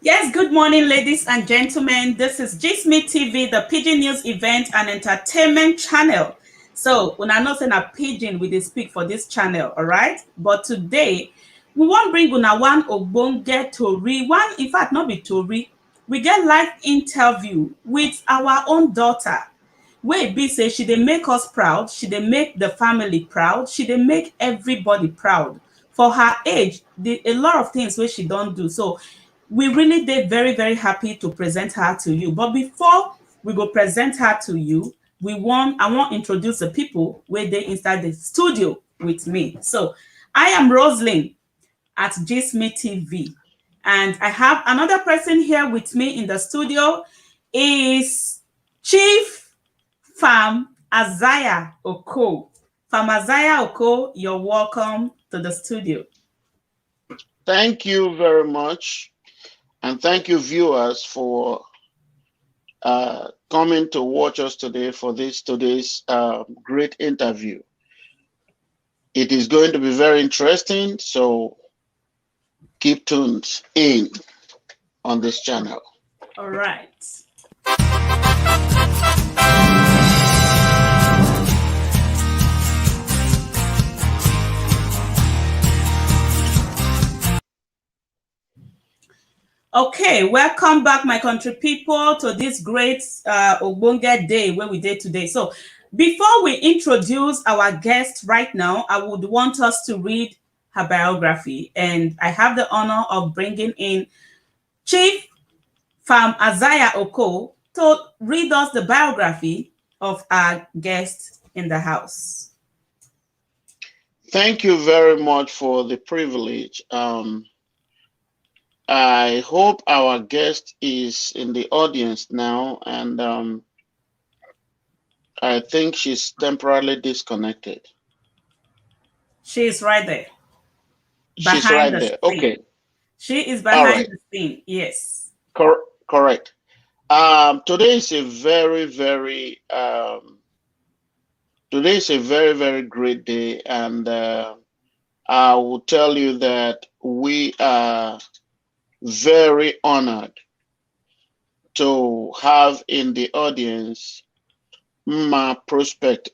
Yes, good morning, ladies and gentlemen. This is Gisme TV, the Pigeon News event and entertainment channel. So, when I know saying a pigeon, we dey speak for this channel, all right? But today, we wan bring una one ogbonge tori, one, in fact, not be tori. We get live interview with our own daughter. Wey be say she dey make us proud, she dey make the family proud, she dey make everybody proud. For her age, a lot of things wey she don do. So we really dey very very happy to present her to you. But before we go present her to you, I wan introduce the people wey dey inside the studio with me. So I am Roslyn at Gisme TV, and I have another person here with me in the studio is Chief Farm Azaya Oko. Farm Azaya Oko, you're welcome to the studio. Thank you very much. And thank you, viewers, for coming to watch us today for today's great interview. It is going to be very interesting, so keep tuned in on this channel. All right. Okay, welcome back, my country people, to this great Ogbonge day where we did today. So, before we introduce our guest right now, I would want us to read her biography, and I have the honor of bringing in Chief Farm Azaya Oko to read us the biography of our guest in the house. Thank you very much for the privilege. I hope our guest is in the audience now, and I think she's temporarily disconnected. She is right there, She's behind right the there. scene. Okay. She is All behind right. the scene, yes. Correct. Today is a very great day, and I will tell you that we are very honored to have in the audience Nma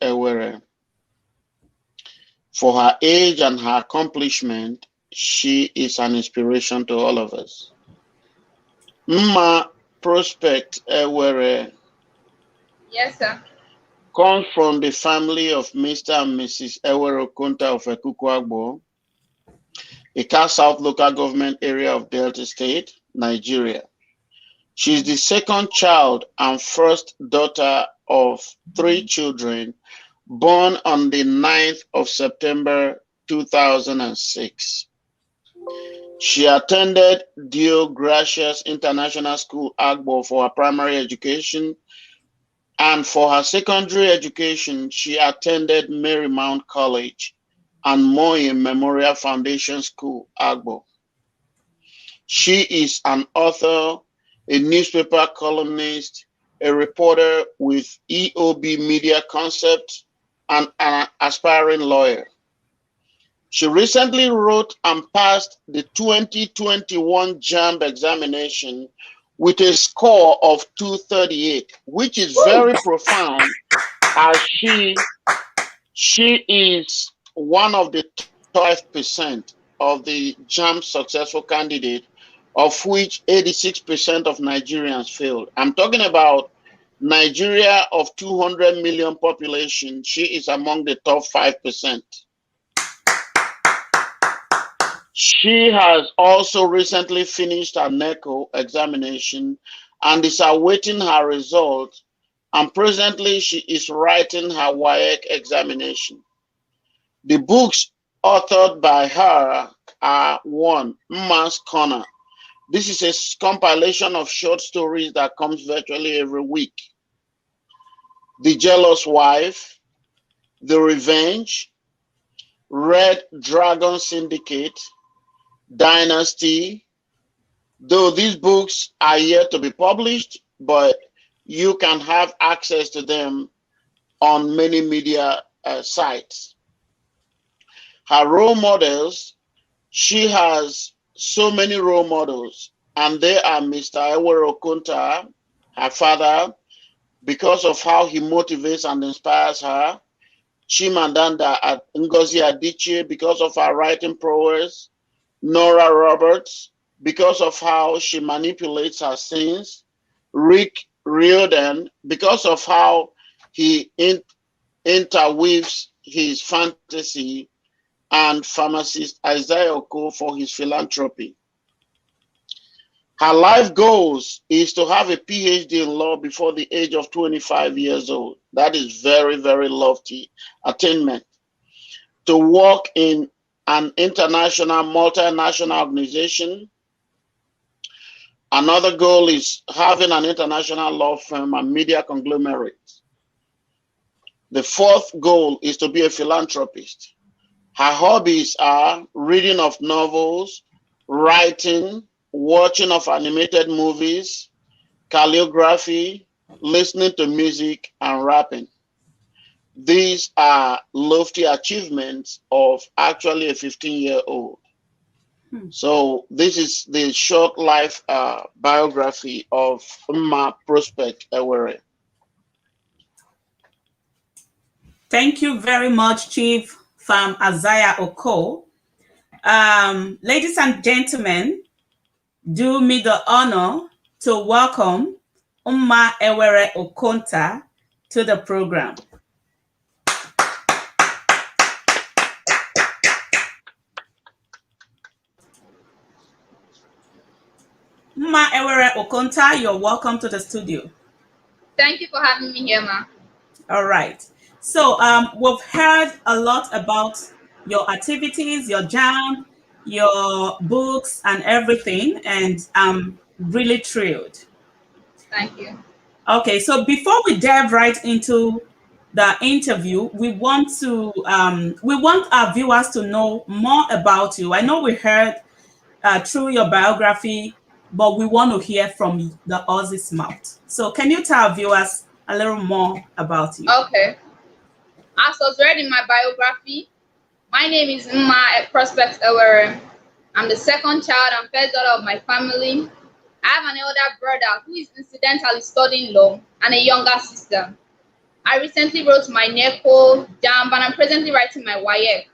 Ewere. For her age and her accomplishment, she is an inspiration to all of us. Nma Ewere. Yes, sir. Comes from the family of Mr. and Mrs. Ewere Okonta of Ekukwagbo, Ika South Local Government Area of Delta State, Nigeria. She is the second child and first daughter of 3 children born on the 9th of September 2006. She attended Dio Gracias International School, Agbo, for her primary education, and for her secondary education, she attended Marymount College and Moye Memorial Foundation School, Agbo. She is an author, a newspaper columnist, a reporter with EOB Media Concept, and an aspiring lawyer. She recently wrote and passed the 2021 JAMB examination with a score of 238, which is very profound, as she is one of the 5% of the JAMB successful candidate, of which 86% of Nigerians failed. I'm talking about Nigeria of 200 million population. She is among the top 5%. She has also recently finished her NECO examination and is awaiting her results, and presently she is writing her WAEC examination. The books authored by her are: 1, Nma's Corner. This is a compilation of short stories that comes virtually every week. The Jealous Wife, The Revenge, Red Dragon Syndicate, Dynasty. Though these books are yet to be published, but you can have access to them on many media sites. Her role models, she has so many role models, and they are Mr. Ewere Okonta, her father, because of how he motivates and inspires her. Chimandanda Ngozi Adichie, because of her writing prowess. Nora Roberts, because of how she manipulates her scenes. Rick Riordan, because of how he interweaves his fantasy, and pharmacist Isaiah Oko for his philanthropy. Her life goals is to have a PhD in law before the age of 25 years old. That is very, very lofty attainment. To work in an international, multinational organization. Another goal is having an international law firm and media conglomerate. The fourth goal is to be a philanthropist. Her hobbies are reading of novels, writing, watching of animated movies, calligraphy, listening to music, and rapping. These are lofty achievements of actually a 15-year-old. So this is the short life biography of Nma Prospect Ewere. Thank you very much, Chief from Isaiah Oko. Ladies and gentlemen, do me the honor to welcome Nma Ewere Okonta to the program. Nma Ewere Okonta, you're welcome to the studio. Thank you for having me here, ma. All right. So we've heard a lot about your activities, your jam, your books, and everything, and I'm really thrilled. Thank you. Okay, so before we dive right into the interview, we want our viewers to know more about you. I know we heard through your biography, but we want to hear from the Aussie's mouth. So can you tell our viewers a little more about you? Okay. As was read in my biography, my name is Nma Prospect Ewere. I'm the second child and first daughter of my family. I have an elder brother who is incidentally studying law and a younger sister. I recently wrote my NECO, JAMB, and I'm presently writing my WAEC.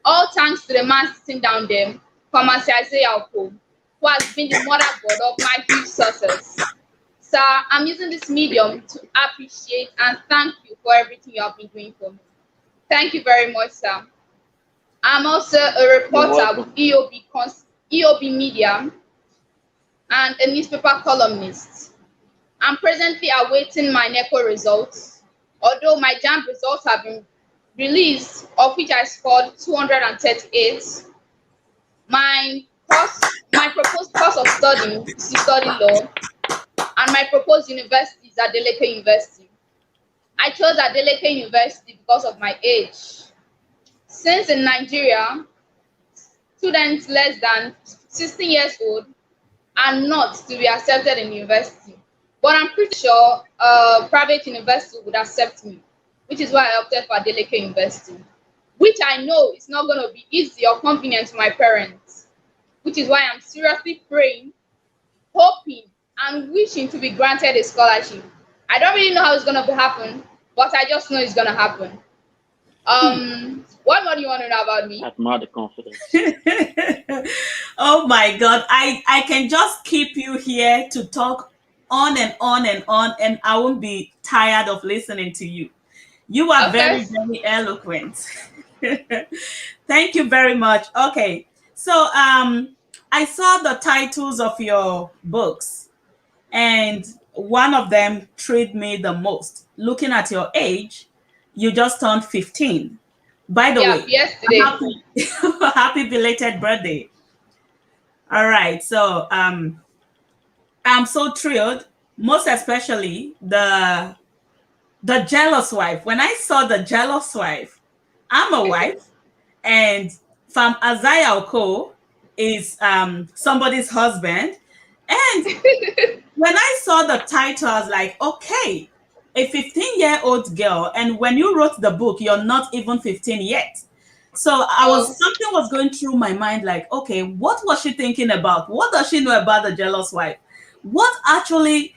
All thanks to the man sitting down there, Pharmacy Isaiah Oko, who has been the motherboard of my huge success. Sir, I'm using this medium to appreciate and thank you for everything you have been doing for me. Thank you very much, sir. I'm also a reporter with EOB Media and a newspaper columnist. I'm presently awaiting my NECO results, although my JAMB results have been released, of which I scored 238. My proposed course of study is to study law, and my proposed university is Adeleke University. I chose Adeleke University because of my age. Since in Nigeria, students less than 16 years old are not to be accepted in university. But I'm pretty sure a private university would accept me, which is why I opted for Adeleke University, which I know is not going to be easy or convenient to my parents, which is why I'm seriously praying, hoping, and wishing to be granted a scholarship. I don't really know how it's going to happen, but I just know it's going to happen. What more do you want to know about me? Admire the confidence. Oh my God, I can just keep you here to talk on and on and on, and I won't be tired of listening to you. You are Okay. very, very eloquent. Thank you very much. Okay, so I saw the titles of your books, and one of them thrilled me the most. Looking at your age, you just turned 15. By the Yeah, way, yesterday. happy, happy belated birthday. All right, so I'm so thrilled, most especially the jealous wife. When I saw the jealous wife, I'm a wife, and from Isaiah Oko is somebody's husband. And when I saw the title, I was like, okay, a 15-year-old girl. And when you wrote the book, you're not even 15 yet. So Oh, something was going through my mind, like, okay, what was she thinking about? What does she know about the jealous wife? What actually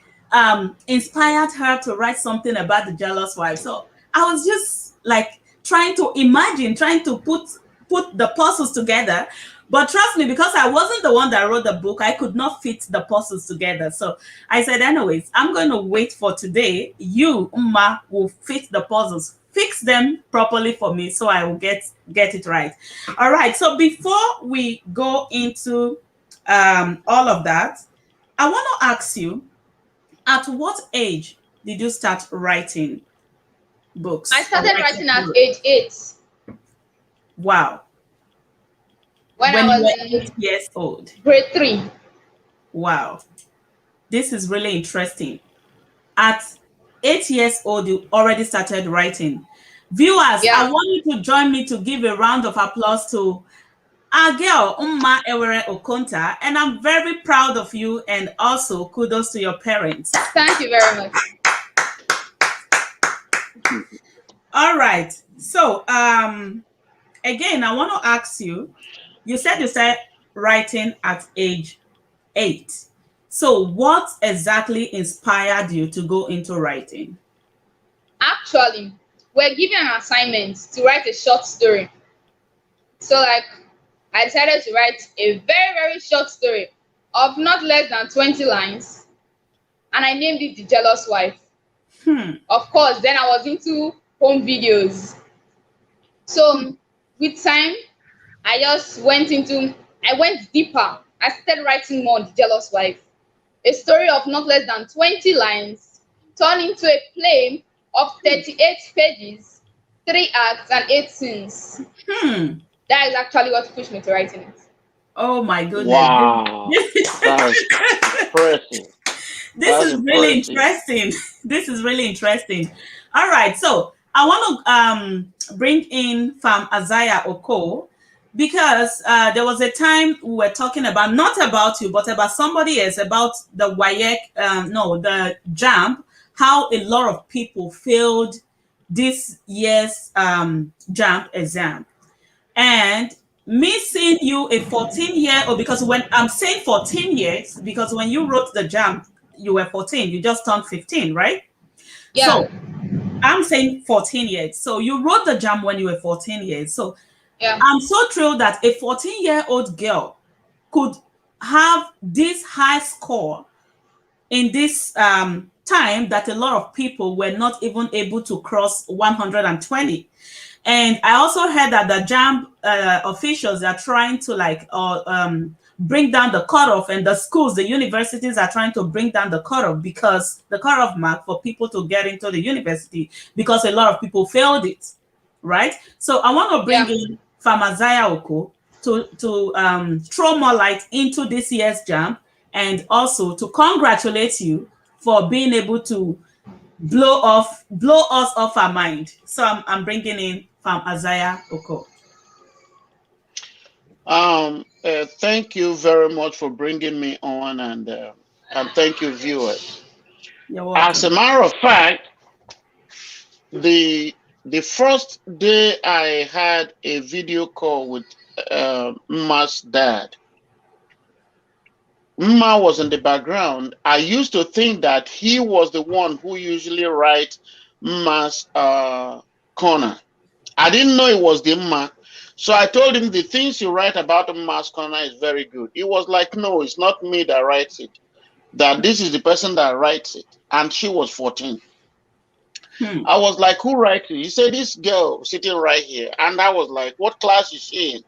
inspired her to write something about the jealous wife? So I was just like trying to imagine, trying to put the puzzles together. But trust me, because I wasn't the one that wrote the book, I could not fit the puzzles together. So I said, anyways, I'm going to wait for today. You, Umma, will fit the puzzles, fix them properly for me, so I will get it right. All right. So before we go into all of that, I want to ask you, at what age did you start writing I books or started writing writing at stories? age 8 Wow. when I When you was were in 8 years old. grade 3. Wow. This is really interesting. At 8 years old, you already started writing. Viewers, I Yeah. want you to join me to give a round of applause to our girl, Nma Ewere Okonta, and I'm very proud of you, and also kudos to your parents. Thank you very much. All right. So, again, I want to ask you, you said you started writing at age 8. So, what exactly inspired you to go into writing? Actually, we're given an assignment to write a short story. So, like, I decided to write a very, very short story of not less than 20 lines, and I named it The Jealous Wife. Hmm. Of course, then I was into home videos. So, with time, I went deeper. I started writing more on The Jealous Wife. A story of not less than 20 lines turned into a play of 38 pages, 3 acts, and 8 scenes. Hmm. That is actually what pushed me to writing it. Oh my goodness. Wow, that's impressive. This That's is really impressive. interesting. This is really interesting. All right. So I want to bring in Farm Azaya Oko because there was a time we were talking about, not about you, but about somebody else, about the WAEC, no, the JAMP, how a lot of people failed this year's JAMP exam. And me seeing you a 14-year-old, because when I'm saying 14 years, because when you wrote the jump, you were 14, you just turned 15, right? Yeah, So I'm saying 14 years. So you wrote the jump when you were 14 years. So yeah, I'm so thrilled that a 14-year-old girl could have this high score in this time that a lot of people were not even able to cross 120. And I also heard that the JAMB officials are trying to bring down the cutoff, and the schools, the universities are trying to bring down the cutoff, because the cutoff mark for people to get into the university, because a lot of people failed it, right? So I want to bring yeah. in Famazaya Oko to throw more light into this year's JAMB, and also to congratulate you for being able to blow us off our mind. So I'm bringing in from Isaiah Oko. Thank you very much for bringing me on, and thank you, viewers. You're As a welcome. matter of fact, the the first day I had a video call with Mma's dad, Mma was in the background. I used to think that he was the one who usually writes Mma's corner. I didn't know it was the Mma. So I told him the things you write about Mma's corner is very good. He was like, no, it's not me that writes it. That this is the person that writes it. And she was 14. Hmm. I was like, who writes it? He said, this girl sitting right here. And I was like, what class is she in?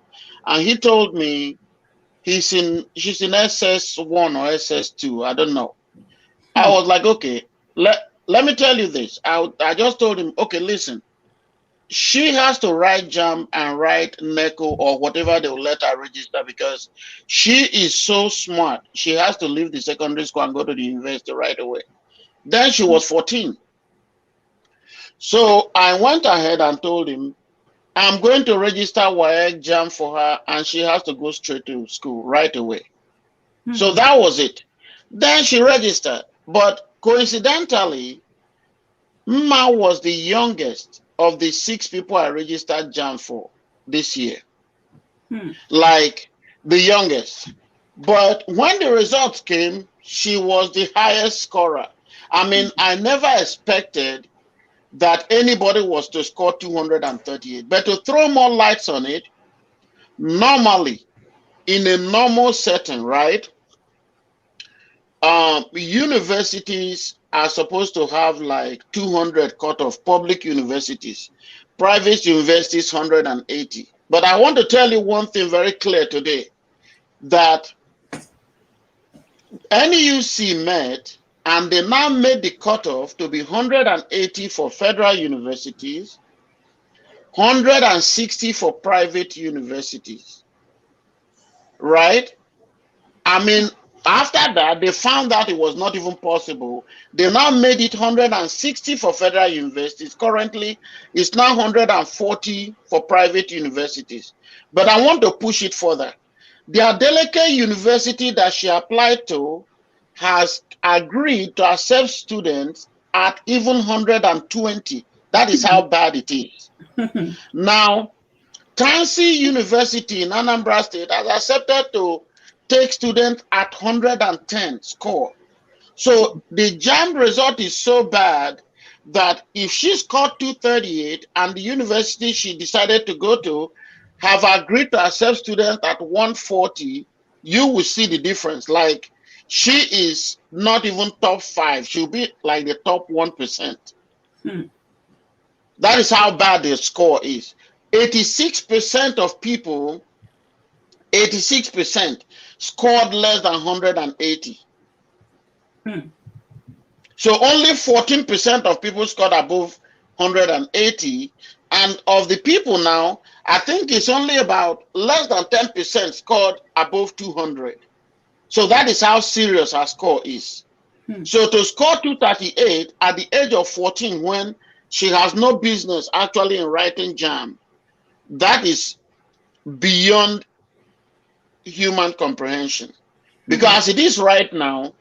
And he told me she's in SS1 or SS2. I don't know. I Hmm. was like, okay, let me tell you this. I just told him, okay, listen, she has to write jam and write NECO or whatever they will let her register, because she is so smart. She has to leave the secondary school and go to the university right away. Then she was 14. So I went ahead and told him, I'm going to register WAEC jam for her, and she has to go straight to school right away. So Hmm. that was it. Then she registered. But coincidentally, Mma was the youngest of the 6 people I registered jam for. this year, Hmm. like the youngest. But when the results came, she was the highest scorer. I mean, I never expected that anybody was to score 238. But to throw more lights on it, normally, in a normal setting, right? Universities are supposed to have like 200 cutoff, public universities, private universities 180. But I want to tell you one thing very clear today, that NUC met and they now made the cutoff to be 180 for federal universities, 160 for private universities, right? I mean, after that, they found out it was not even possible. They now made it 160 for federal universities. Currently, it's now 140 for private universities. But I want to push it further. The Adeleke University that she applied to has agreed to accept students at even 120. That is how bad it is. Now, Tansi University in Anambra State has accepted to take students at 110 score. So the JAM result is so bad that if she scored 238 and the university she decided to go to have agreed to accept students at 140, you will see the difference. Like, she is not even top 5. She'll be like the top 1%. Hmm. That is how bad the score is. 86% of people, 86% scored less than 180. Hmm. So only 14% of people scored above 180. And of the people now, I think it's only about less than 10% scored above 200. So that is how serious her score is. Hmm. So to score 238 at the age of 14, when she has no business actually in writing JAM, that is beyond human comprehension. Because it is right now,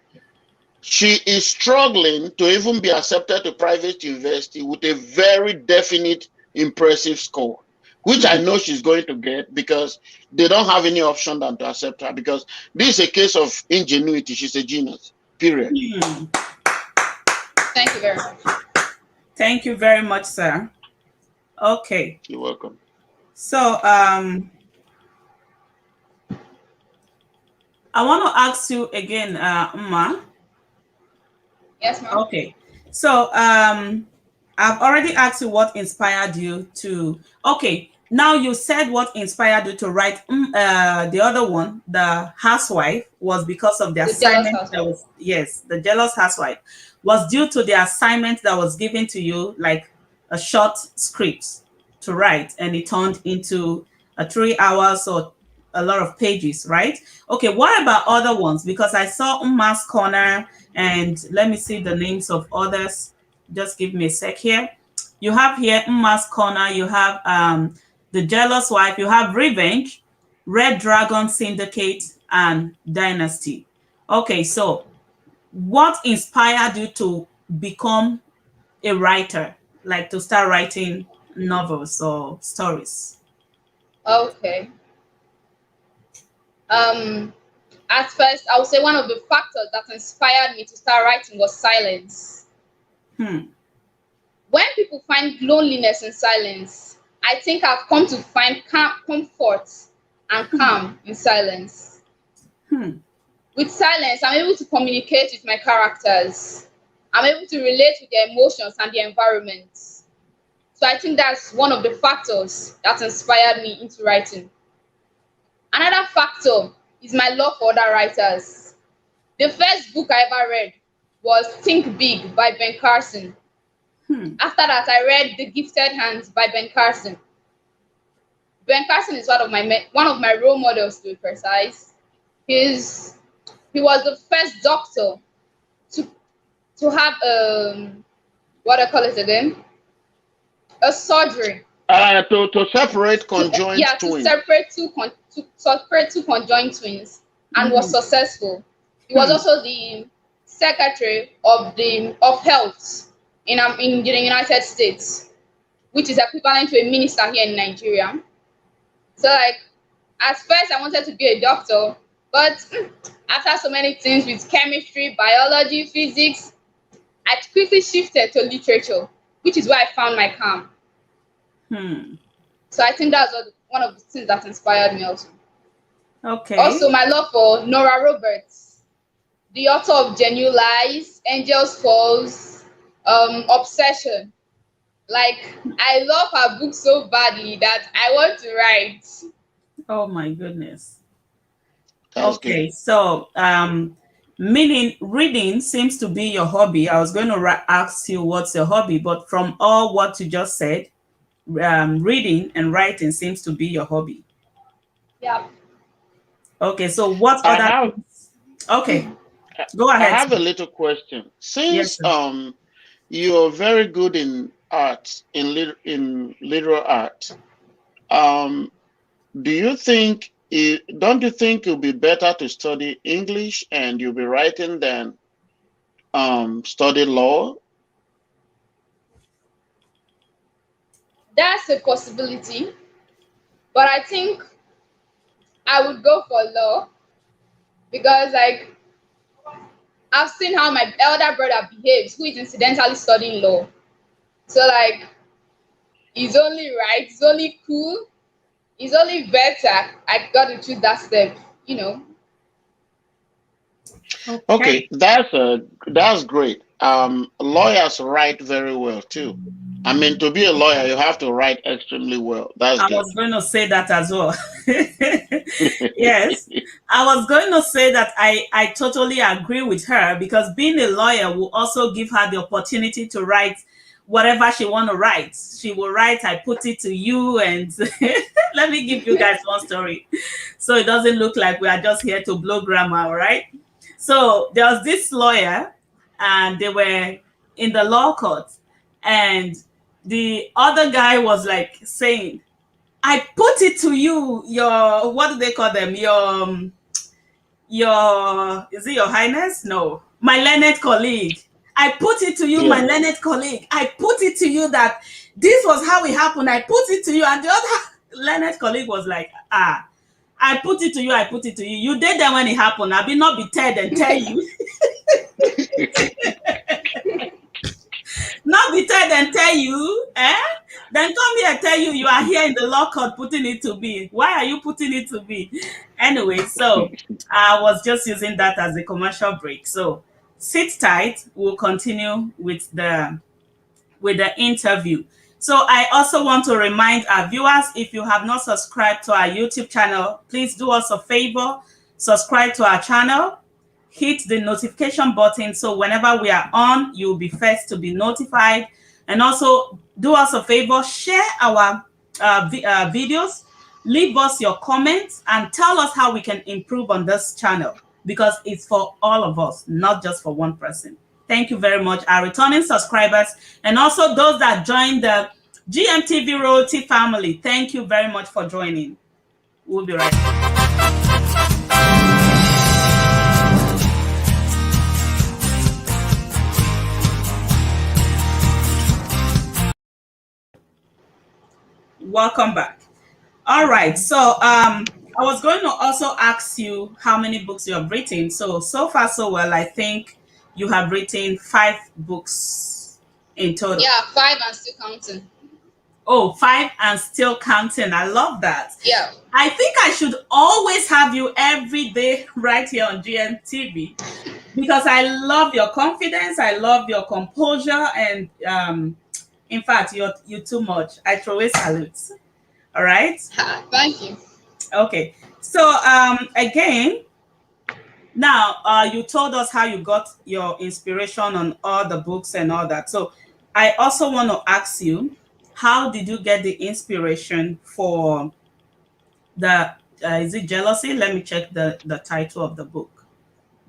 she is struggling to even be accepted to private university with a very definite, impressive score, which I know she's going to get because they don't have any option than to accept her, because this is a case of ingenuity. She's a genius, period. Hmm. Thank you very much. Thank you very much, sir. Okay. You're welcome. So I want to ask you again, Nma. Yes, ma'am. Okay. So I've already asked you what inspired you to. Okay. Now you said what inspired you to write the other one, the housewife, was because of the The jealous assignment that housewife. was, yes, the jealous housewife was due to the assignment that was given to you, like a short script to write, and it turned into a 3 hours or a lot of pages, right? Okay, what about other ones? Because I saw Umma's Corner, and let me see the names of others. Just give me a sec here. You have here Umma's Corner, you have The Jealous Wife, you have Revenge, Red Dragon Syndicate, and Dynasty. Okay, so what inspired you to become a writer, like to start writing novels or stories? Okay. At first, I would say one of the factors that inspired me to start writing was silence. Hmm. When people find loneliness in silence, I think I've come to find comfort and calm in silence. Hmm. With silence, I'm able to communicate with my characters. I'm able to relate with their emotions and the environment. So I think that's one of the factors that inspired me into writing. Another factor is my love for other writers. The first book I ever read was Think Big by Ben Carson. Hmm. After that, I read The Gifted Hands by Ben Carson. Ben Carson is one of my role models, to be precise. He was the first doctor to have what I call it again, a surgery To separate conjoined to twins. separate two conjoined twins, and was successful. He was Hmm. also the secretary of health in the United States, which is equivalent to a minister here in Nigeria. So like at first I wanted to be a doctor, but after so many things with chemistry, biology, physics, I quickly shifted to literature, which is where I found my calm. Hmm. So I think that's one of the things that inspired me also. Okay. Also, my love for Nora Roberts, the author of Genuine Lies, Angels Falls, Obsession. Like, I love her book so badly that I want to write. Oh my goodness. That's good. Okay, so meaning reading seems to be your hobby. I was going to ask you what's your hobby, but from all what you just said, reading and writing seems to be your hobby. Yeah. Okay, so what I other have things? Okay, go I ahead. have a little question. Yes, Since sir. you're very good in art, in literal art, um do you think don't you think it'll be better to study English and you'll be writing than study law? That's a possibility, but I think I would go for law because, like, I've seen how my elder brother behaves, who is incidentally studying law. So, like, it's only right, it's only cool, it's only better. I got to choose that step, you know. Okay, Okay. that's great. Lawyers write very well too. I mean, to be a lawyer, you have to write extremely well. That's I good. was going to say that as well. Yes, I was going to say that I totally agree with her because being a lawyer will also give her the opportunity to write whatever she want to write. She will write, I put it to you, and let me give you guys one story. So it doesn't look like we are just here to blow grammar, all right? So there was this lawyer, and they were in the law court, and the other guy was like saying, I put it to you, your what do they call them? Your is it your highness? No. My learned colleague. I put it to you, my Yeah. learned colleague. I put it to you that this was how it happened. I put it to you. And the other learned colleague was like, I put it to you, I put it to you. You did that when it happened. I will not be dead and tell you. Not be tired and tell you, eh? Then come here and tell you you are here in the law court putting it to me. Why are you putting it to me? Anyway, so I was just using that as a commercial break. So sit tight. We'll continue with the interview. So I also want to remind our viewers, if you have not subscribed to our YouTube channel, please do us a favor, subscribe to our channel, hit the notification button so whenever we are on, you'll be first to be notified. And also do us a favor, share our videos, leave us your comments, and tell us how we can improve on this channel because it's for all of us, not just for one person. Thank you very much, our returning subscribers, and also those that joined the GMTV Royalty family. Thank you very much for joining. We'll be right back. Welcome back. All right. So I was going to also ask you how many books you have written. So far so well. I think you have written 5 books in total. Yeah, five and still counting. Oh, 5 and still counting. I love that. Yeah. I think I should always have you every day right here on GMTV because I love your confidence. I love your composure, and in fact, you're too much. I throw a salute. All right. Thank you. Okay. So again, now you told us how you got your inspiration on all the books and all that. So I also want to ask you, how did you get the inspiration for the is it jealousy? Let me check the title of the book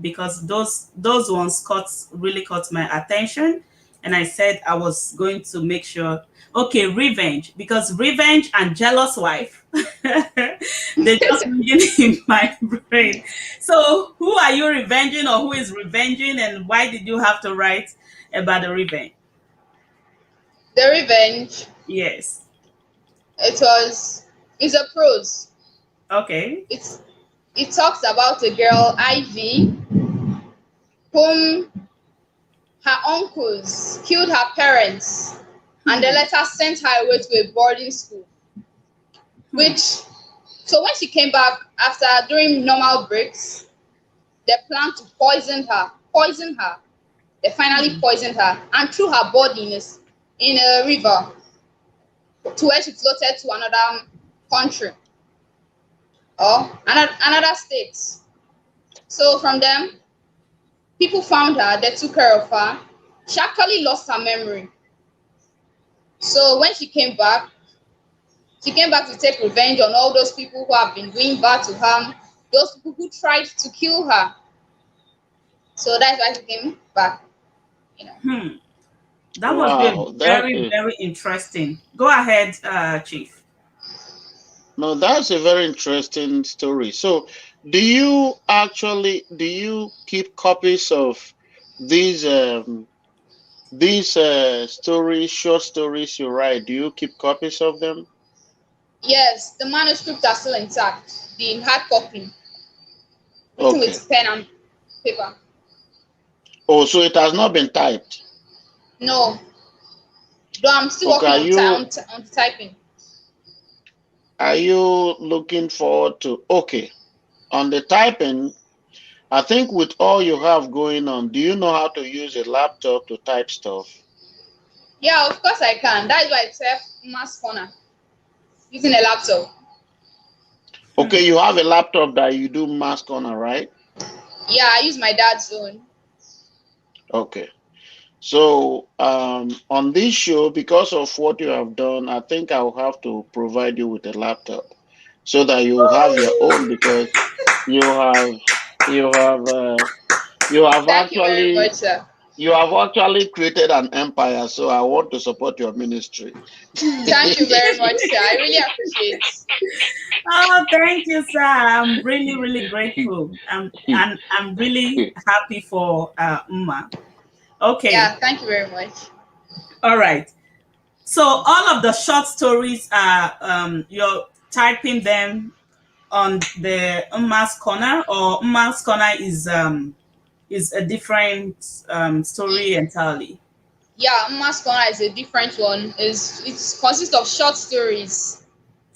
because those ones really caught my attention, and I said I was going to make sure. Okay, revenge, because revenge and jealous wife, they just ringing in my brain. So who are you revenging, or who is revenging, and why did you have to write about the revenge? The revenge. Yes. It was It's a prose. Okay. It talks about a girl, Ivy, whom her uncles killed her parents and they later sent her away to a boarding school. Which, so when she came back after during normal breaks, they planned to poison her. Poison her. They finally poisoned her and threw her body in a river to where she floated to another country or another state. So from them, people found her, they took care of her. She actually lost her memory. So when she came back to take revenge on all those people who have been doing bad to her, those people who tried to kill her. So that's why she came back, you know. That must be a Wow, that very, is very interesting. Go ahead, Chief. no, that's a very interesting story. So, do you keep copies of these stories, short stories you write? Do you keep copies of them? Yes, the manuscripts are still intact, the hard copy, written Okay. with pen and paper. Oh, so it has not been typed. No, though I'm still Okay, working on the typing. are you looking forward to? Okay, on the typing, I think with all you have going on, do you know how to use a laptop to type stuff? Yeah, of course I can. That is why it's mass corner using a laptop. Okay, you have a laptop that you do mask on, right? Yeah, I use my dad's own. Okay. So on this show, because of what you have done, I think I will have to provide you with a laptop so that you have your own because you have you have you have Thank you very actually much, sir. you have actually created an empire. So I want to support your ministry. Thank you very much, sir. I really appreciate. Oh, thank you, sir. I'm really, really grateful. And I'm really happy for Uma. Okay. Yeah, thank you very much. All right. So all of the short stories are you're typing them on the Uma's corner, or Uma's corner is a different story entirely. Yeah, Mascona is a different one. It consists of short stories.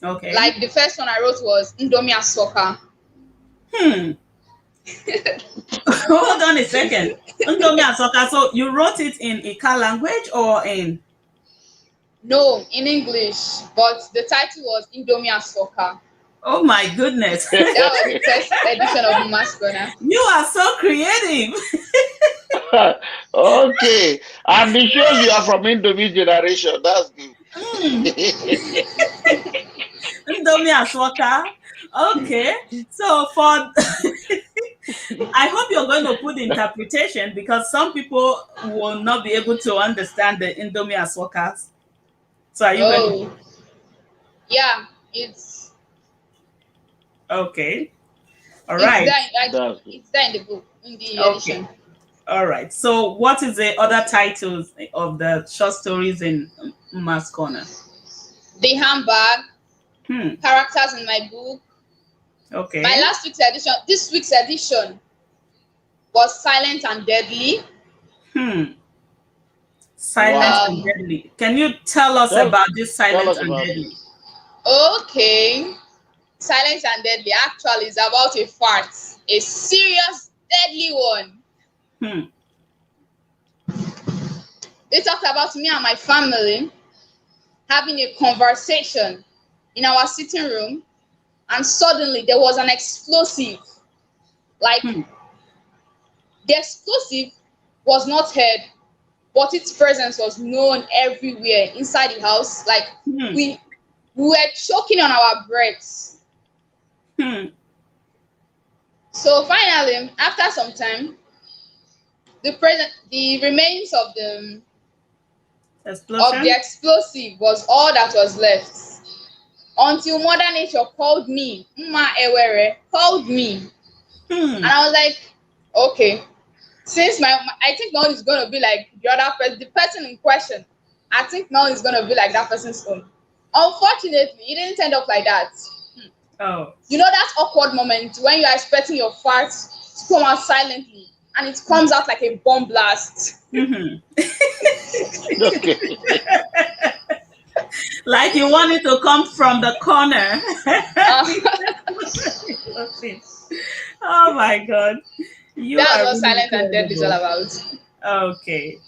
Okay. Like the first one I wrote was Indomia Soccer. Hmm. Hold on a second. Ndomi Asoka. So you wrote it in Ika language or in? No, in English, but the title was Indomia Soccer. Oh my goodness. That was the first edition of Mascona. You are so creative. Okay, and it shows you are from Indomie generation. That's Hmm. good. Ndomi Asoka. Okay. So for I hope you're going to put interpretation because some people will not be able to understand the Indomie Asokas. So are you going to? Oh, yeah, Okay. All it's right. there. That's good. It's there in the book in the Okay. edition. All right. So, what is the other titles of the short stories in Uma's Corner? The handbag, Hmm. characters in my book. My Okay. last week's edition, this week's edition was Silent and Deadly. Hmm. Silent Wow. and Deadly. Can you tell us Tell, about this tell Silent us and about it. Deadly? Okay, Silent and Deadly actually is about a fart, a serious, deadly one. Hmm. They talked about me and my family having a conversation in our sitting room, and suddenly there was an explosive. Like Hmm. the explosive was not heard, but its presence was known everywhere inside the house. Like Hmm. we were choking on our breaths. Hmm. So finally, after some time, the remains of the Explosion. explosive was all that was left. Until Mother Nature called me, Nma Ewere called me, and Hmm. I was like, okay, since I think now it's gonna be like the other person, the person in question. I think now it's gonna be like that person's own. Unfortunately, it didn't end up like that. Oh. You know that awkward moment when you are expecting your fart to come out silently and it comes out like a bomb blast. Mm-hmm. Okay. Like you want it to come from the corner. Uh, Oh my God. You that's are what really silent and deadly is all incredible. about. Okay.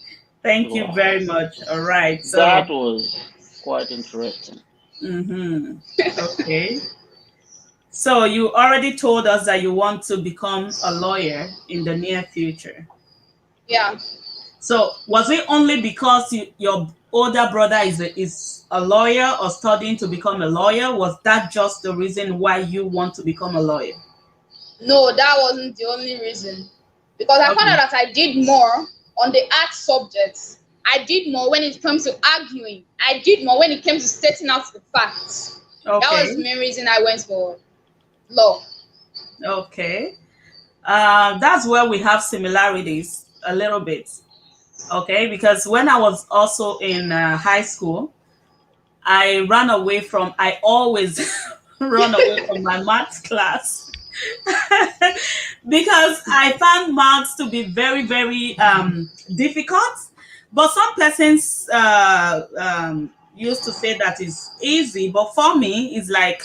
Thank you Wow. very much. All right. So, That was quite interesting. mm-hmm. Okay. So you already told us that you want to become a lawyer in the near future. Yeah. So was it only because your older brother is a lawyer or studying to become a lawyer? Was that just the reason why you want to become a lawyer? No, that wasn't the only reason. Because I found Okay. out that I did more on the art subjects. I did more when it comes to arguing. I did more when it came to stating out the facts. That was the Okay. main reason I went for law. Okay. That's where we have similarities a little bit. Okay, because when I was also in high school, I always run away from my maths class because I found maths to be very, very difficult. But some persons used to say that is easy. But for me, it's like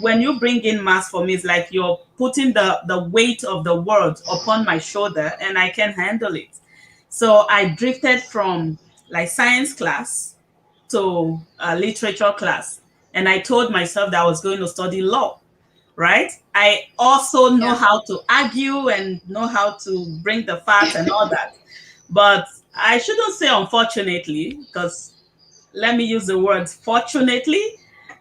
when you bring in maths for me, it's like you're putting the weight of the world upon my shoulder and I can handle it. So I drifted from like science class to a literature class. And I told myself that I was going to study law, right? I also know Yeah. how to argue and know how to bring the facts and all that. But I shouldn't say unfortunately, because let me use the word fortunately,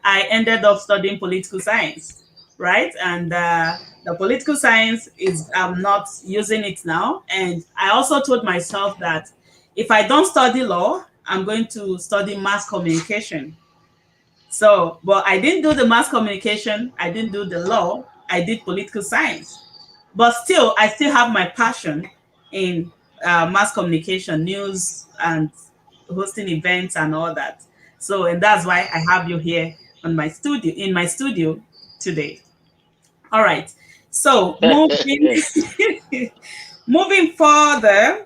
I ended up studying political science, right? And the political science is, I'm not using it now. And I also told myself that if I don't study law, I'm going to study mass communication. So, but I didn't do the mass communication, I didn't do the law, I did political science. But still, I still have my passion in mass communication, news, and hosting events and all that. So, and that's why I have you here on my studio, in my studio today. All right. So, moving moving further,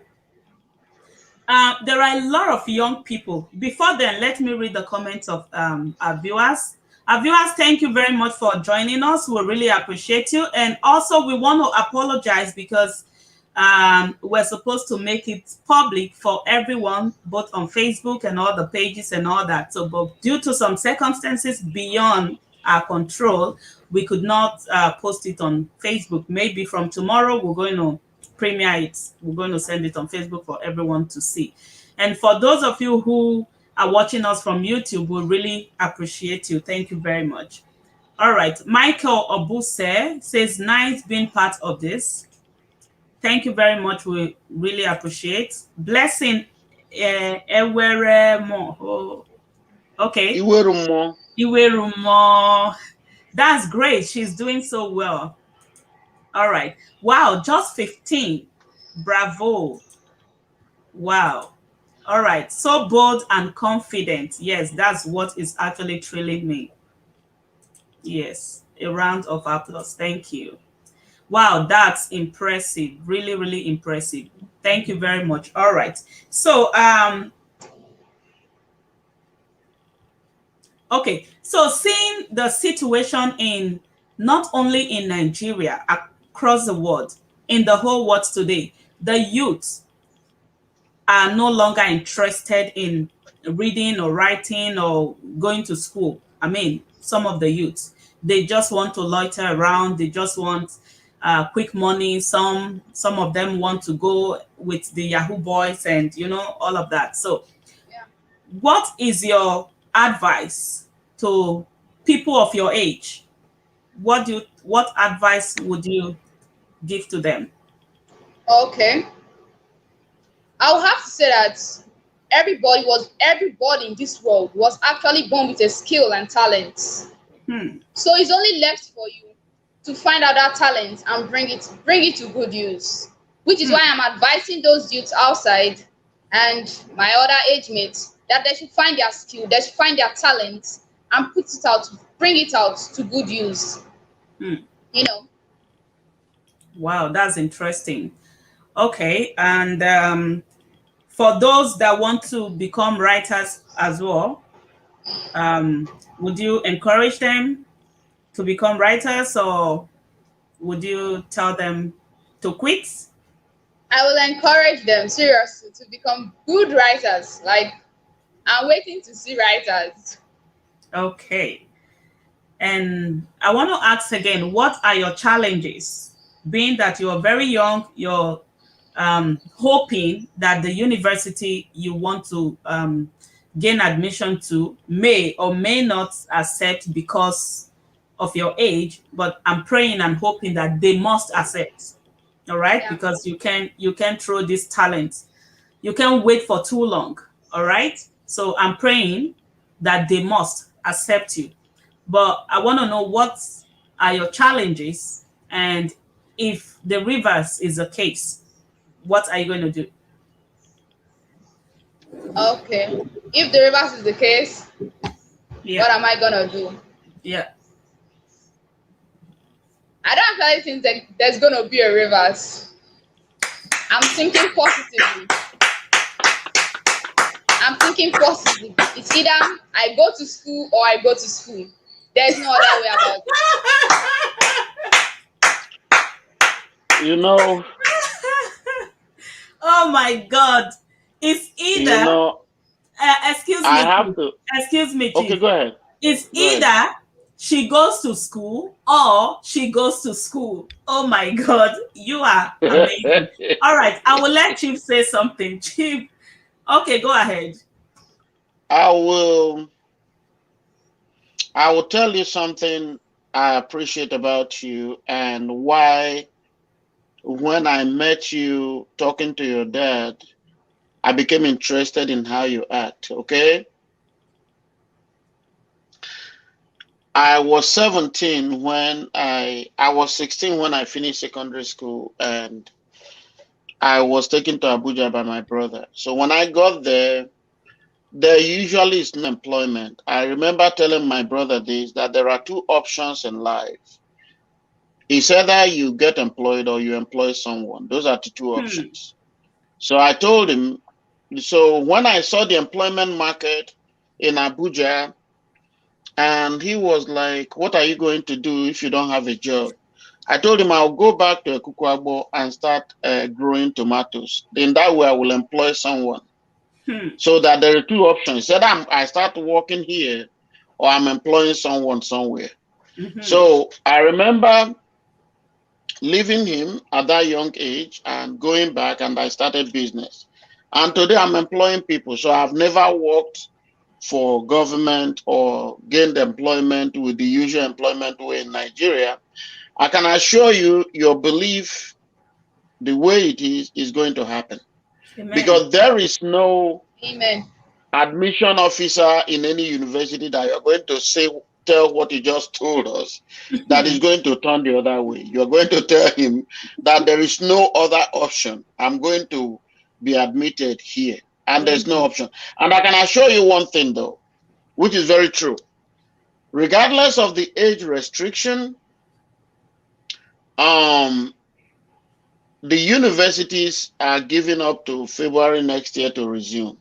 there are a lot of young people. Before then, let me read the comments of our viewers. Our viewers, thank you very much for joining us. We really appreciate you. And also, we want to apologize because we're supposed to make it public for everyone, both on Facebook and all the pages and all that. So, but due to some circumstances beyond our control, we could not post it on Facebook. Maybe from tomorrow, we're going to premiere it. We're going to send it on Facebook for everyone to see. And for those of you who are watching us from YouTube, we really appreciate you. Thank you very much. All right. Michael Obuse says, nice being part of this. Thank you very much. We really appreciate. Blessing Ewere Mo. Oh, okay. Iwerumo. Iwerumo. That's great. She's doing so well. All right. Wow, just 15. Bravo. Wow. All right. So bold and confident. Yes, that's what is actually thrilling me. Yes. A round of applause. Thank you. Wow, that's impressive. Really, really impressive. Thank you very much. All right. So, okay. So seeing the situation in not only in Nigeria, across the world, in the whole world today, the youth are no longer interested in reading or writing or going to school. I mean, some of the youths, they just want to loiter around. They just want quick money. Some of them want to go with the Yahoo boys and all of that. So, Yeah. what is your advice to people of your age? What advice would you give to them? Okay. I will have to say that everybody in this world was actually born with a skill and talent. Hmm. So it's only left for you to find out that talent and bring it to good use. Which is Hmm. why I'm advising those youths outside and my other age mates that they should find their skill, they should find their talent and put it out, bring it out to good use. Hmm. You know. Wow, that's interesting. Okay, and for those that want to become writers as well, would you encourage them to become writers, or would you tell them to quit? I will encourage them seriously to become good writers. Like, I'm waiting to see writers. Okay. And I want to ask again, what are your challenges? Being that you're very young, you're hoping that the university you want to gain admission to may or may not accept because of your age, but I'm praying and hoping that they must accept. All right, Yeah. because you can throw this talent. You can't wait for too long. All right. So I'm praying that they must accept you. But I want to know what are your challenges, and if the reverse is the case, what are you going to do? Okay. If the reverse is the case, Yeah, what am I gonna do? yeah. I don't actually think that there's gonna be a reverse. I'm thinking positively. I'm thinking positively. It's either I go to school or I go to school. There's no other way about it. You know, Oh my God! It's you either know, excuse I me, have chief. to. Excuse me, Okay, chief. go ahead. It's Go ahead. either she goes to school or she goes to school. Oh my God, you are amazing. All right, I will let Chief say something. Chief, okay, go ahead. I will. I will tell you something I appreciate about you and why. When I met you talking to your dad, I became interested in how you act. Okay. I was 17 when I was 16 when I finished secondary school, and I was taken to Abuja by my brother. So when I got there usually is no employment. I remember telling my brother this, that there are two options in life. It's either you get employed or you employ someone. Those are the two Hmm. options. So I told him, so when I saw the employment market in Abuja, and he was like, "What are you going to do if you don't have a job?" I told him I'll go back to Ekukwagbo and start growing tomatoes. In that way, I will employ someone. Hmm. So that there are two options. Either I start working here or I'm employing someone somewhere. Mm-hmm. So I remember leaving him at that young age and going back, and I started business. And today I'm employing people. So I've never worked for government or gained employment with the usual employment way in Nigeria. I can assure you, your belief, the way it is going to happen. Amen. Because there is no Amen. admission officer in any university that you're going to say, tell what you just told us, that is going to turn the other way. You're going to tell him that there is no other option. I'm going to be admitted here, and there's no Amen. option. And I can assure you one thing, though, which is very true. Regardless of the age restriction, um, the universities are giving up to February next year to resume.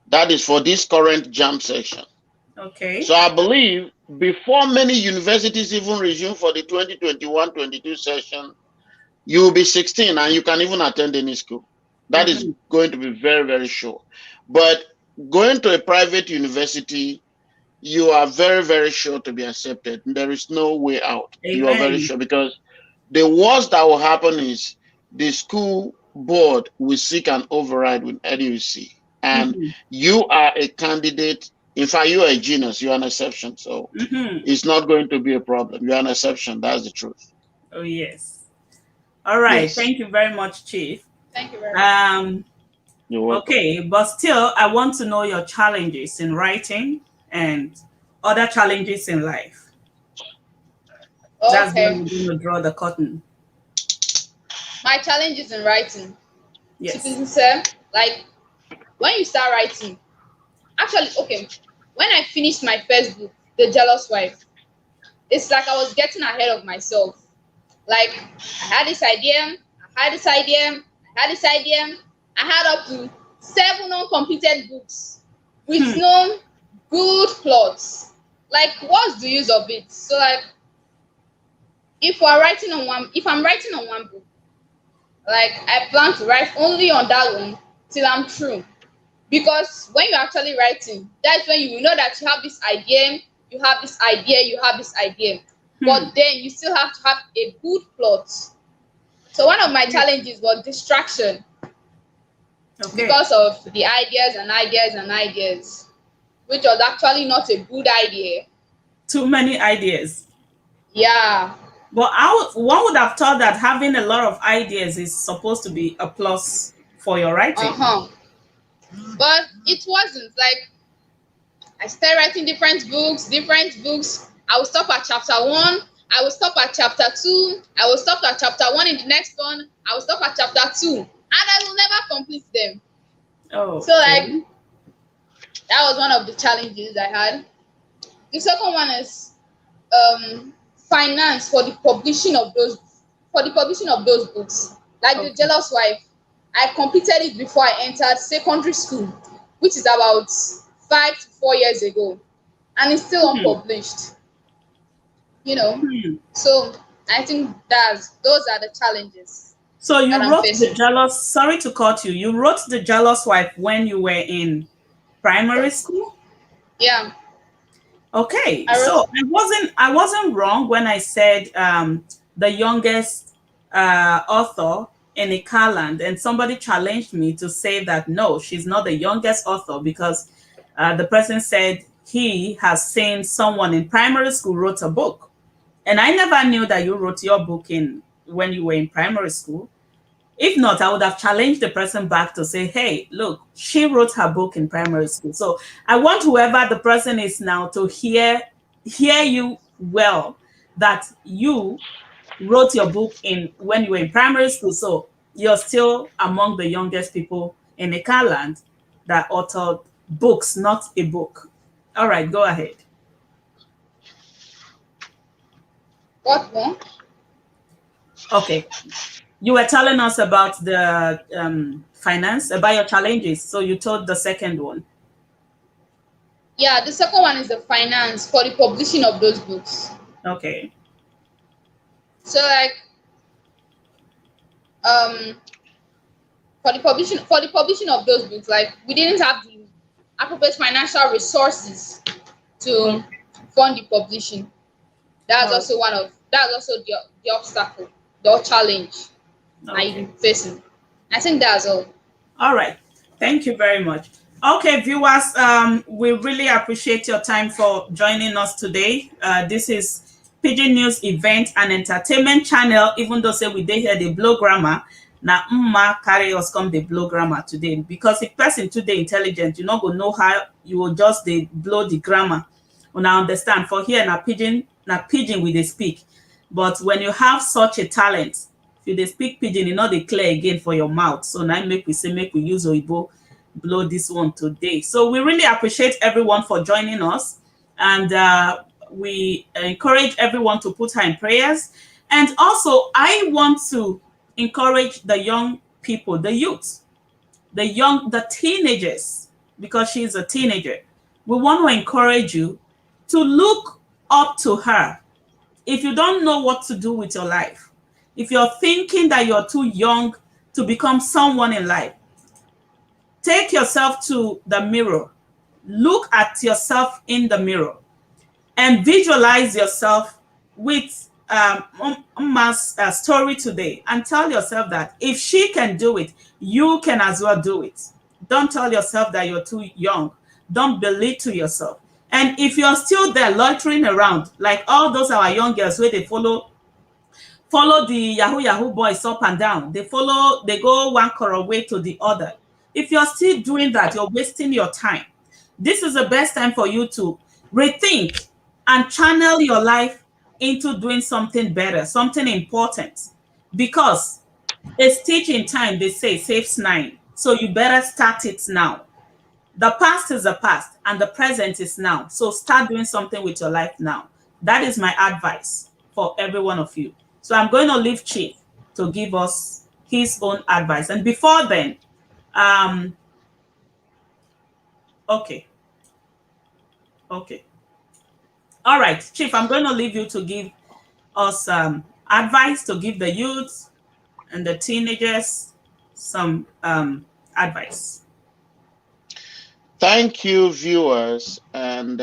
That is for this current jam session. Okay. So I believe before many universities even resume for the 2021-22 session, you will be 16 and you can even attend any school. That is Mm-hmm. going to be very, very sure. But going to a private university, you are very, very sure to be accepted. There is no way out. You are very Amen. sure, because the worst that will happen is the school board will seek an override with NUC, and Mm-hmm. you are a candidate. In fact, you are a genius. You are an exception. So Mm-hmm. it's not going to be a problem. You are an exception. That's the truth. Oh yes. All right. Yes. Thank you very much, Chief. Thank you very much. Um, You're welcome. okay, but still, I want to know your challenges in writing and other challenges in life. That's where Okay. we're going to draw the curtain. My challenges in writing. To be Yes. sincere, like when you start writing, actually, okay, when I finished my first book, The Jealous Wife. It's like I was getting ahead of myself. Like I had this idea, I had this idea, I had this idea. I had up to 7 uncompleted books with no good plots. Like, what's the use of it? So like if I'm writing on one book, like I plan to write only on that one till I'm through. Because when you're actually writing, that's when you will know that you have this idea, you have this idea, you have this idea. But then you still have to have a good plot. So one of my challenges was distraction. Okay. Because of the ideas and ideas and ideas, which was actually not a good idea. Too many ideas. Yeah. But one would have thought that having a lot of ideas is supposed to be a plus for your writing. But it wasn't. Like, I started writing different books. I will stop at chapter 1. I will stop at chapter 2. I will stop at chapter 1 in the next one. I will stop at chapter 2. And I will never complete them. Oh. So, like, that was one of the challenges I had. The second one is finance for the publishing of those books. Like The Jealous Wife, I completed it before I entered secondary school, which is about 5 to 4 years ago, and it's still unpublished. So I think those are the challenges. So you wrote The Jealous. Sorry to cut you. You wrote The Jealous Wife when you were in primary school? Yeah. Okay. So I wasn't wrong when I said the youngest author in Ikaland, and somebody challenged me to say that no, she's not the youngest author, because the person said he has seen someone in primary school wrote a book. And I never knew that you wrote your book when you were in primary school. If not, I would have challenged the person back to say, hey, look, she wrote her book in primary school. So I want whoever the person is now to hear you well, that you wrote your book when you were in primary school. So you're still among the youngest people in Ekaland that authored books, not a book. All right, go ahead. What one? Okay. You were telling us about the finance, about your challenges. So you told the second one. Yeah, the second one is the finance for the publishing of those books. Okay. So like for the publishing of those books, like we didn't have the appropriate financial resources to fund the publishing. That's also the obstacle, the challenge I'm facing. I think that's all. All right. Thank you very much. Okay, viewers, we really appreciate your time for joining us today. This is Pigeon News Event and Entertainment Channel. Even though say we did hear the blow grammar, now Nma carry us come the blow grammar today, because if person today intelligent, you not gonna know how you will just blow the grammar. When I understand for here na pidgin we they speak, but when you have such a talent, if they speak pidgin, you know they clear again for your mouth. So now make we use Oibo blow this one today. So we really appreciate everyone for joining us, and we encourage everyone to put her in prayers. And also, I want to encourage the young people, the youth, the teenagers, because she's a teenager. We want to encourage you to look up to her. If you don't know what to do with your life, if you're thinking that you're too young to become someone in life, take yourself to the mirror, look at yourself in the mirror, and visualize yourself with Nma's story today, and tell yourself that if she can do it, you can as well do it. Don't tell yourself that you're too young. Don't belittle yourself. And if you're still there loitering around, like all those our young girls where they follow the Yahoo boys up and down, they go one corner way to the other. If you're still doing that, you're wasting your time. This is the best time for you to rethink and channel your life into doing something better, something important. Because a stitch in time, they say, saves 9. So you better start it now. The past is the past and the present is now. So start doing something with your life now. That is my advice for every one of you. So I'm going to leave Chief to give us his own advice. And before then, um, okay, okay. All right, Chief, I'm going to leave you to give us advice, to give the youth and the teenagers some advice. Thank you, viewers, and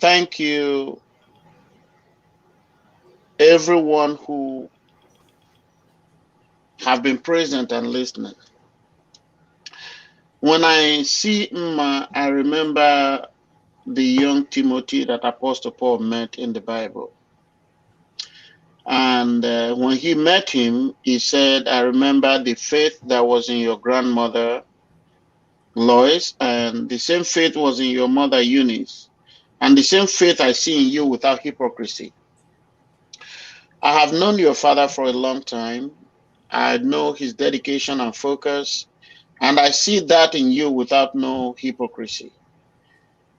thank you everyone who have been present and listening. When I see Nma, I remember the young Timothy that Apostle Paul met in the Bible. And when he met him, he said, I remember the faith that was in your grandmother, Lois, and the same faith was in your mother, Eunice, and the same faith I see in you without hypocrisy. I have known your father for a long time. I know his dedication and focus, and I see that in you without no hypocrisy.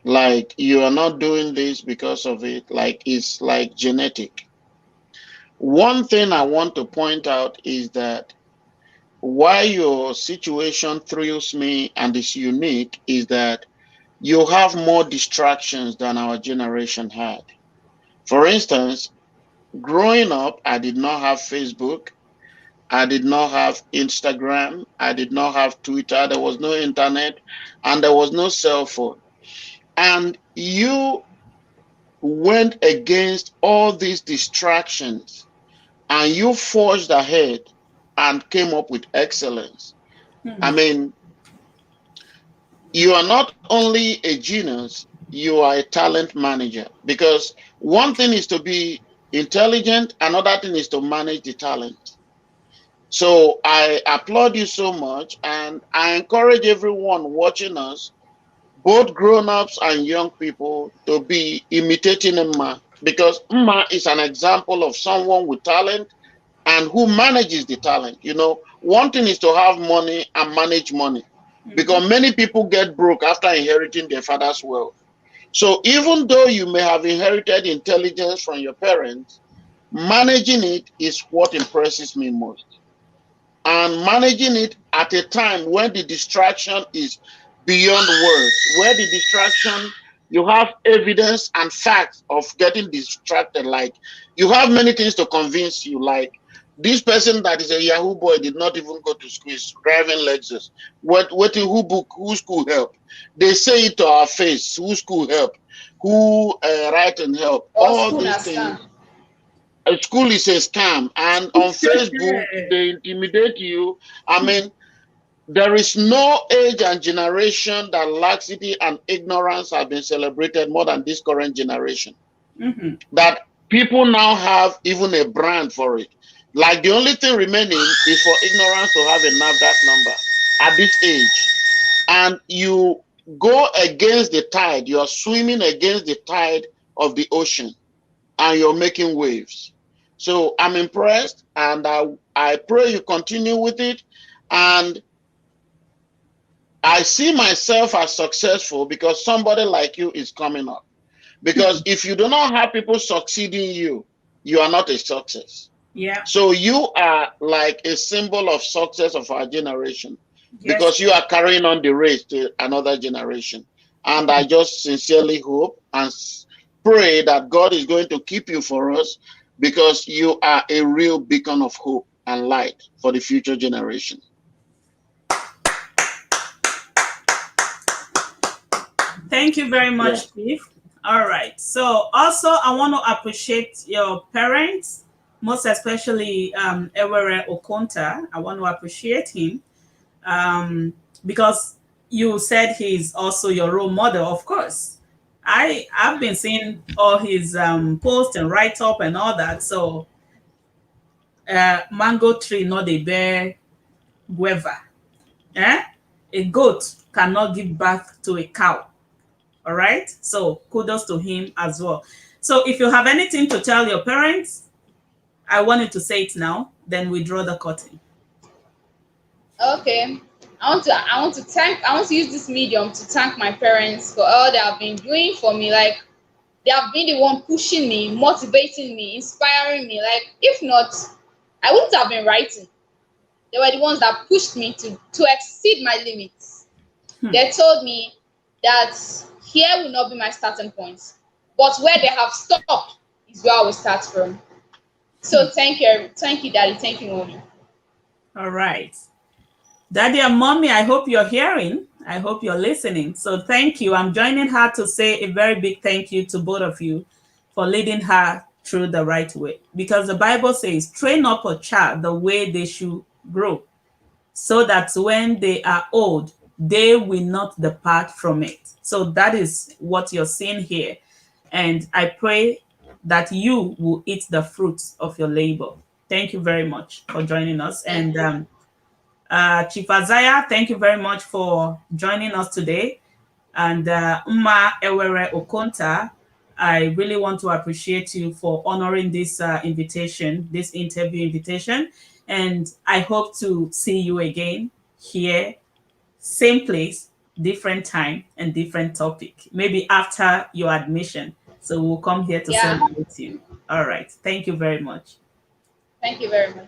Like you are not doing this because of it, like it's like genetic. One thing I want to point out is that why your situation thrills me and is unique is that you have more distractions than our generation had. For instance, growing up, I did not have Facebook. I did not have Instagram. I did not have Twitter. There was no internet and there was no cell phone. And you went against all these distractions and you forged ahead and came up with excellence. I mean, you are not only a genius, you are a talent manager, because one thing is to be intelligent, another thing is to manage the talent. So I applaud you so much, and I encourage everyone watching us, both grown-ups and young people, to be imitating Nma, because Nma is an example of someone with talent and who manages the talent. You know, one thing is to have money and manage money, because many people get broke after inheriting their father's wealth. So even though you may have inherited intelligence from your parents, managing it is what impresses me most. And managing it at a time when the distraction is beyond words, where the distraction, you have evidence and facts of getting distracted. Like you have many things to convince you, like this person that is a Yahoo boy did not even go to school, is driving Lexus. What who book, who school help? They say it to our face, who school help, who write and help. All these things. A school is a scam, and on Facebook they intimidate you. I mean, there is no age and generation that laxity and ignorance have been celebrated more than this current generation. That people now have even a brand for it. Like the only thing remaining is for ignorance to have a NAVDAC number at this age. And you go against the tide, you are swimming against the tide of the ocean and you're making waves. So I'm impressed, and I pray you continue with it. And I see myself as successful because somebody like you is coming up. Because if you do not have people succeeding you, you are not a success. Yeah. So you are like a symbol of success of our generation, because you are carrying on the race to another generation. And I just sincerely hope and pray that God is going to keep you for us, because you are a real beacon of hope and light for the future generation. Thank you very much, Chief. All right. So also, I want to appreciate your parents, most especially Ewere Okonta. I want to appreciate him because you said he's also your role model, of course. I've been seeing all his posts and write up and all that. So mango tree not a bear guava. A goat cannot give birth to a cow. All right. So kudos to him as well. So if you have anything to tell your parents, I want you to say it now. Then we draw the curtain. Okay. I want to use this medium to thank my parents for all they have been doing for me. Like, they have been the one pushing me, motivating me, inspiring me. Like, if not, I wouldn't have been writing. They were the ones that pushed me to exceed my limits. They told me that here will not be my starting point, but where they have stopped is where I will start from. So thank you, Daddy, thank you, Mommy. All right. Daddy and Mommy, I hope you're hearing. I hope you're listening. So thank you. I'm joining her to say a very big thank you to both of you for leading her through the right way. Because the Bible says, train up a child the way they should grow, so that when they are old, they will not depart from it. So that is what you're seeing here. And I pray that you will eat the fruits of your labor. Thank you very much for joining us. Thank And you. Chief Isaiah, thank you very much for joining us today. And Nma Ewere Okonta, I really want to appreciate you for honoring this invitation, this interview invitation. And I hope to see you again here, same place, different time, and different topic, maybe after your admission. So we'll come here to Yeah, celebrate you. All right. Thank you very much. thank you very much.